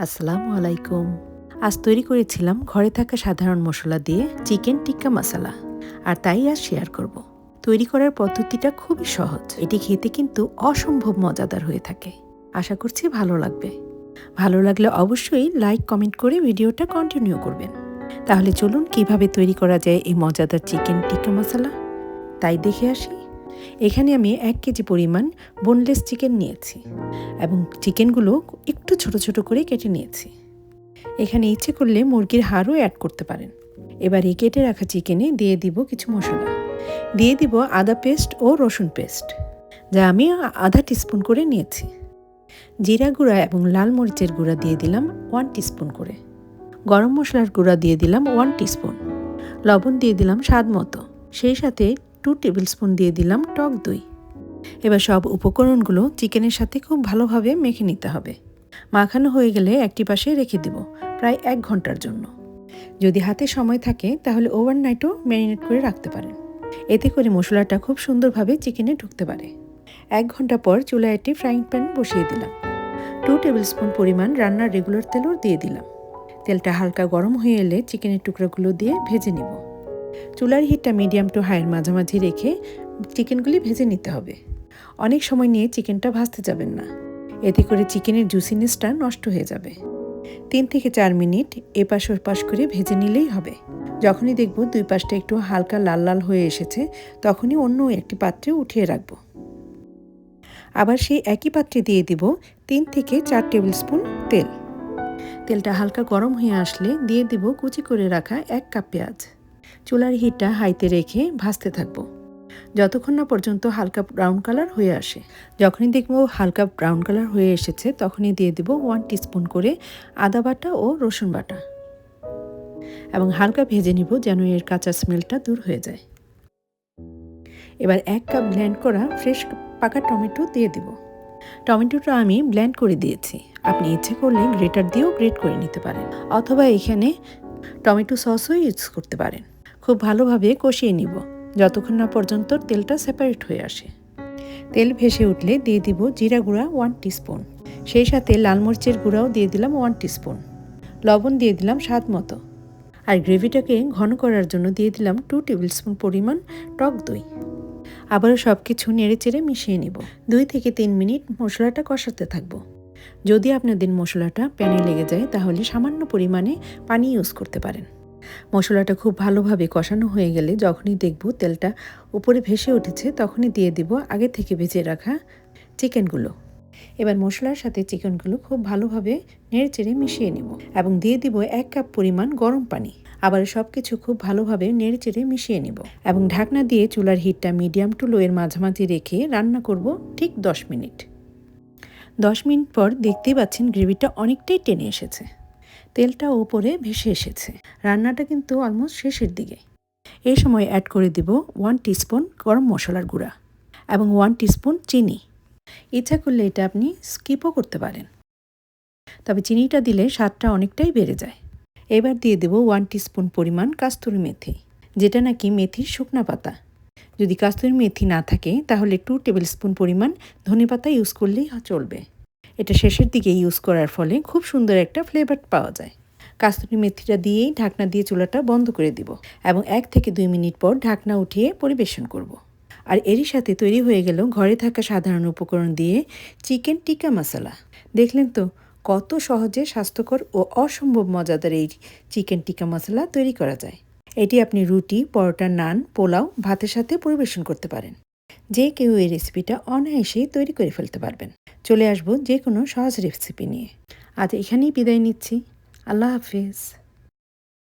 আসসালামু আলাইকুম। আজ তৈরি করেছিলাম ঘরে থাকা সাধারণ মশলা দিয়ে চিকেন টিক্কা মশলা, আর তাই আজ শেয়ার করব। তৈরি করার পদ্ধতিটা খুবই সহজ, এটি খেতে কিন্তু অসম্ভব মজাদার হয়ে থাকে। আশা করছি ভালো লাগবে। ভালো লাগলে অবশ্যই লাইক কমেন্ট করে ভিডিওটা কন্টিনিউ করবেন। তাহলে চলুন কিভাবে তৈরি করা যায় এই মজাদার চিকেন টিক্কা মশলা, তাই দেখে আসি। এখানে আমি 1 কেজি পরিমাণ বোনলেস চিকেন নিয়েছি এবং চিকেনগুলো একটু ছোট ছোট করে কেটে নিয়েছি। এখানে ইচ্ছে করলে মুরগির হাড়ও অ্যাড করতে পারেন। এবার এই কেটে রাখা চিকেনে দিয়ে দিব কিছু মশলা। দিয়ে দিব আদা পেস্ট ও রসুন পেস্ট, যা আমি আধা টিস্পুন করে নিয়েছি। জিরা গুঁড়া এবং লাল মরিচের গুঁড়া দিয়ে দিলাম 1 টিস্পুন করে। গরম মশলার গুঁড়া দিয়ে দিলাম 1 টিস্পুন। লবণ দিয়ে দিলাম স্বাদ মতো। সেই সাথে 2 টেবিল স্পুন দিয়ে দিলাম টক দই। এবার সব উপকরণগুলো চিকেনের সাথে খুব ভালোভাবে মেখে নিতে হবে। মাখানো হয়ে গেলে একটি পাশে রেখে দেব প্রায় 1 ঘন্টার জন্য। যদি হাতে সময় থাকে তাহলে ওভারনাইটও ম্যারিনেট করে রাখতে পারেন। এতে করে মশলাটা খুব সুন্দরভাবে চিকেনে ঢুকতে পারে। 1 ঘন্টা পর চুলায় একটি ফ্রাইং প্যান বসিয়ে দিলাম। 2 টেবিল স্পুন পরিমাণ রান্নার রেগুলার তেলও দিয়ে দিলাম। তেলটা হালকা গরম হয়ে এলে চিকেনের টুকরাগুলো দিয়ে ভেজে নেব। চুলার হিটটা মিডিয়াম টু হাইয়ের মাঝামাঝি রেখে চিকেনগুলি ভেজে নিতে হবে। অনেক সময় নিয়ে চিকেনটা ভাজতে যাবেন না, এতে করে চিকেনের জুসিনেসটা নষ্ট হয়ে যাবে। 3 থেকে 4 মিনিট এপাশ ওপাশ করে ভেজে নিলেই হবে। যখনই দেখব দুই পাশটা একটু হালকা লাল লাল হয়ে এসেছে, তখনই অন্য একটি পাত্রে উঠিয়ে রাখব। আবার সেই একই পাত্রে দিয়ে দিব 3 থেকে 4 টেবিল স্পুন তেল। তেলটা হালকা গরম হয়ে আসলে দিয়ে দিব কুচি করে রাখা 1 কাপ পেঁয়াজ। চুলার হিটটা হাইতে রেখে ভাজতে থাকবো যতক্ষণ না পর্যন্ত হালকা ব্রাউন কালার হয়ে আসে। যখনই দেখব হালকা ব্রাউন কালার হয়ে এসেছে, তখনই দিয়ে দেব 1 টিস্পুন করে আদা বাটা ও রসুন বাটা এবং হালকা ভেজে নিব যেন এর কাঁচা স্মেলটা দূর হয়ে যায়। এবার 1 কাপ ব্লেন্ড করা ফ্রেশ পাকা টমেটো দিয়ে দেব। টমেটোটা আমি ব্লেন্ড করে দিয়েছি। আপনি ইচ্ছে করলে গ্রেটার দিয়েও গ্রেট করে নিতে পারেন, অথবা এখানে টমেটো সসও ইউজ করতে পারেন। খুব ভালোভাবে কষিয়ে নিব যতক্ষণ না পর্যন্ত তেলটা সেপারেট হয়ে আসে। তেল ভেসে উঠলে দিয়ে দিব জিরা গুঁড়া 1 টিস্পুন। সেই সাথে লাল মরিচের গুঁড়াও দিয়ে দিলাম 1 টিস্পুন। লবণ দিয়ে দিলাম স্বাদ মতো। আর গ্রেভিটাকে ঘন করার জন্য দিয়ে দিলাম 2 টেবিল স্পুন পরিমাণ টক দই। আবারও সব কিছু নেড়েচেড়ে মিশিয়ে নেব। 2 থেকে 3 মিনিট মশলাটা কষাতে থাকব। যদি আপনাদের মশলাটা প্যানে লেগে যায় তাহলে সামান্য পরিমাণে পানি ইউজ করতে পারেন। মশলাটা খুব ভালোভাবে কষানো হয়ে গেলে যখনই দেখব তেলটা উপরে ভেসে উঠেছে, তখনই দিয়ে দিব আগে থেকে ভেজে রাখা চিকেনগুলো। এবার মশলার সাথে চিকেনগুলো খুব ভালোভাবে নেড়েচেড়ে মিশিয়ে নেব এবং দিয়ে দিব 1 কাপ পরিমাণ গরম পানি। আবার সব কিছু খুব ভালোভাবে নেড়েচেড়ে মিশিয়ে নেব এবং ঢাকনা দিয়ে চুলার হিটটা মিডিয়াম টু লো এর মাঝামাঝি রেখে রান্না করব ঠিক 10 মিনিট। 10 মিনিট পর দেখতেই পাচ্ছেন গ্রেভিটা অনেকটাই টেনে এসেছে, তেলটা ওপরে ভেসে এসেছে। রান্নাটা কিন্তু অলমোস্ট শেষের দিকে। এই সময় অ্যাড করে দিব 1 টিস্পুন গরম মশলার গুঁড়া এবং 1 টিস্পুন চিনি। ইচ্ছা করলে এটা আপনি স্কিপও করতে পারেন, তবে চিনিটা দিলে স্বাদটা অনেকটাই বেড়ে যায়। এবার দিয়ে দেব 1 টিস্পুন পরিমাণ কাস্তুরি মেথি, যেটা নাকি মেথির শুকনা পাতা। যদি কাস্তুরি মেথি না থাকে তাহলে 2 টেবিল স্পুন পরিমাণ ধনেপাতা ইউজ করলেই চলবে। এটা শেষের দিকে ইউজ করার ফলে খুব সুন্দর একটা ফ্লেভার পাওয়া যায়। কাস্তুরি মেথিটা দিয়েই ঢাকনা দিয়ে চুলাটা বন্ধ করে দিব এবং 1 থেকে 2 মিনিট পর ঢাকনা উঠিয়ে পরিবেশন করব। আর এরই সাথে তৈরি হয়ে গেল ঘরে থাকা সাধারণ উপকরণ দিয়ে চিকেন টিক্কা মশলা। দেখলেন তো কত সহজে স্বাস্থ্যকর ও অসম্ভব মজাদার এই চিকেন টিক্কা মশলা তৈরি করা যায়। এটি আপনি রুটি, পরোটা, নান, পোলাও, ভাতের সাথে পরিবেশন করতে পারেন। যে কেউ এই রেসিপিটা অনায়াসেই তৈরি করে ফেলতে পারবেন। চলে আসবো যে কোনো সহজ রেসিপি নিয়ে। আজ এখানেই বিদায় নিচ্ছি। আল্লাহ হাফিজ।